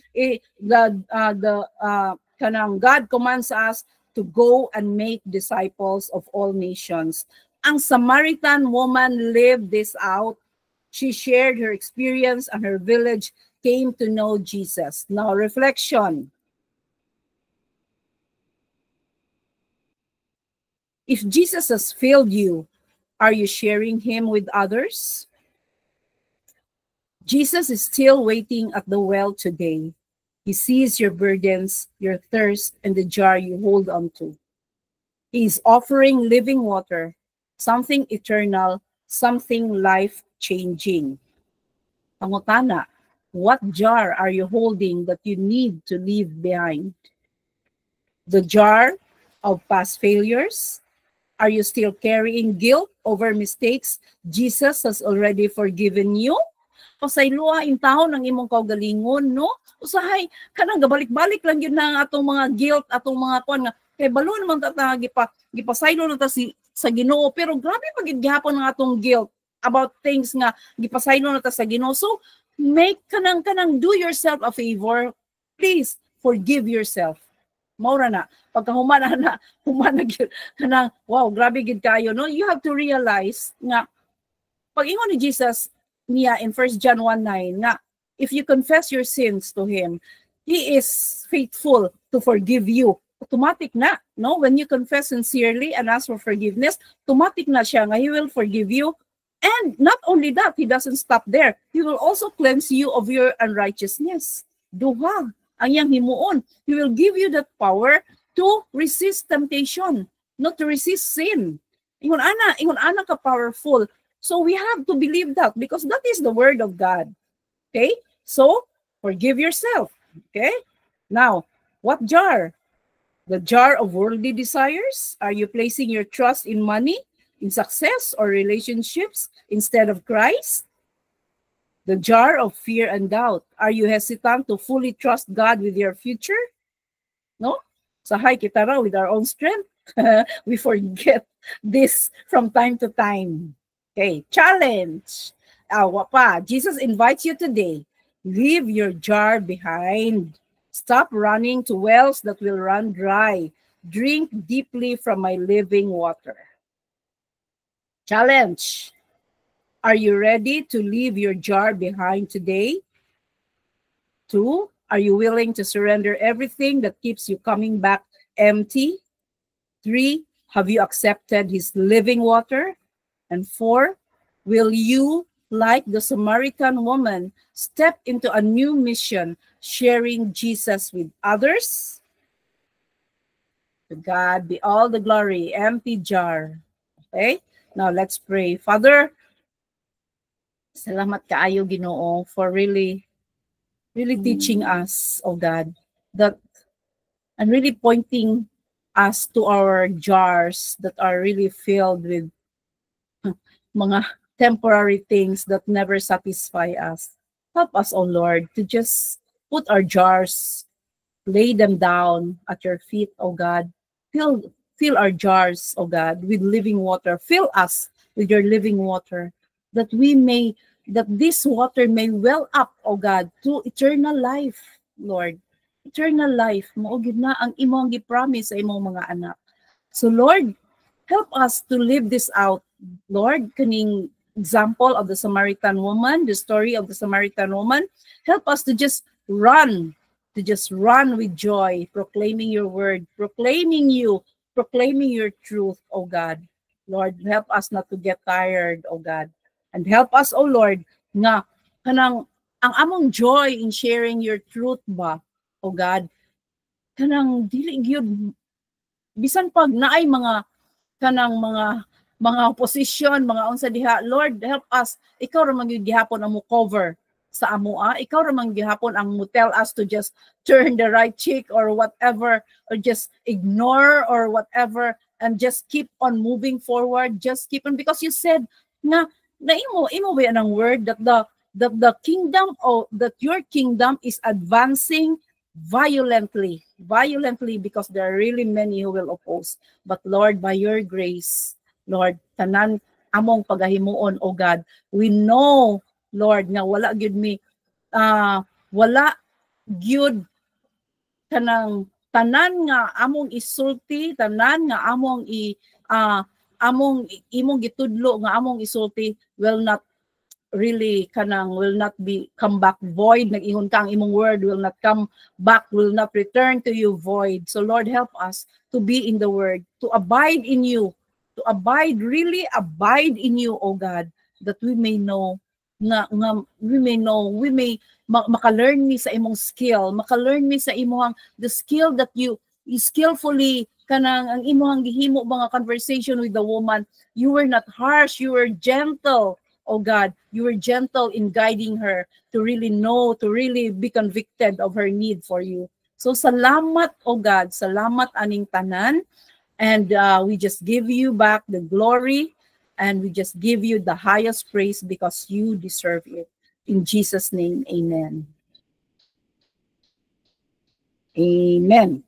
God commands us to go and make disciples of all nations. Ang Samaritan woman lived this out. She shared her experience and her village came to know Jesus. Now, reflection. If Jesus has filled you, are you sharing Him with others? Jesus is still waiting at the well today. He sees your burdens, your thirst, and the jar you hold on to. He is offering living water, something eternal, something life-changing. Pangutana, what jar are you holding that you need to leave behind? The jar of past failures? Are you still carrying guilt over mistakes Jesus has already forgiven you? Pasayloa in taon ng imong kaugalingon, no? Usahay, kanang gabalik-balik lang yun na atong mga guilt, atong mga kuan nga, kay balo naman gipasaylo na ta sa Ginoo, pero grabe pagid gihapon ng atong guilt about things nga gipasaylo na ta sa Ginoo. So, make kanang do yourself a favor, please forgive yourself. Maura na pagka humana gyud kanang wow, grabe gid kayo, no? You have to realize nga pag ingon ni Jesus niya in 1 John 1:9 nga if you confess your sins to Him, He is faithful to forgive you. Automatic na, no? When you confess sincerely and ask for forgiveness, automatic na siya nga He will forgive you. And not only that, He doesn't stop there. He will also cleanse you of your unrighteousness. Duha, ang iyang himuon. He will give you that power to resist temptation, not to resist sin. Ingon ana ka powerful. So we have to believe that because that is the word of God. Okay? So, forgive yourself. Okay? Now, what jar? The jar of worldly desires? Are you placing your trust in money, in success, or relationships instead of Christ? The jar of fear and doubt. Are you hesitant to fully trust God with your future? No? Sahay kita raw with our own strength. We forget this from time to time. Okay, challenge. Jesus invites you today. Leave your jar behind. Stop running to wells that will run dry. Drink deeply from my living water. Challenge. Are you ready to leave your jar behind today? 2, are you willing to surrender everything that keeps you coming back empty? 3, have you accepted His living water? And 4, will you, like the Samaritan woman, step into a new mission, sharing Jesus with others? To God be all the glory, empty jar. Okay? Now let's pray. Father, salamat kaayo Ginoo for really teaching us, oh God, that and really pointing us to our jars that are really filled with mga temporary things that never satisfy us. Help us, O Lord, to just put our jars, lay them down at your feet, O God. Fill our jars, O God, with living water. Fill us with your living water, that that this water may well up, O God, to eternal life, Lord. Eternal life. Maugid na ang imong gi-promise sa imong mga anak. So Lord, help us to live this out, Lord. Kaning example of the Samaritan woman, the story of the Samaritan woman, help us to just run with joy, proclaiming your word, proclaiming your truth, oh God. Lord, help us not to get tired, oh God. And help us, oh Lord, nga kanang ang among joy in sharing your truth ba, oh God, kanang dili gyud bisan pag naay mga kanang mga opposition, mga unsa diha, Lord, help us. Ikaw ra man gyud gihapon ang mo cover sa amoa. Ikaw ra man gihapon ang mo tell us to just turn the right cheek or whatever, or just ignore or whatever, and just keep on moving forward. Just keep on, because you said na imo ba ang word that the kingdom, or that your kingdom is advancing violently, because there are really many who will oppose. But Lord, by your grace, Lord, tanan among pagahimuon, O God, we know, Lord, nga wala gyud wala gyud kanang tanan nga among isulti, tanan nga among imong gitudlo nga among isulti will not be come back void. Nag-ingon ka ang imong word will not come back, will not return to you void. So Lord, help us to be in the word, to abide in you, really abide in you, O God, that we may know we may maka-learn me sa imong skill, maka-learn me sa imong the skill that you skillfully kanang ang imong gihimo mga conversation with the woman. You were not harsh, you were gentle. Oh God, you were gentle in guiding her to really know, to really be convicted of her need for you. So salamat, oh God, salamat aning tanan. And we just give you back the glory, and we just give you the highest praise because you deserve it. In Jesus' name, amen. Amen.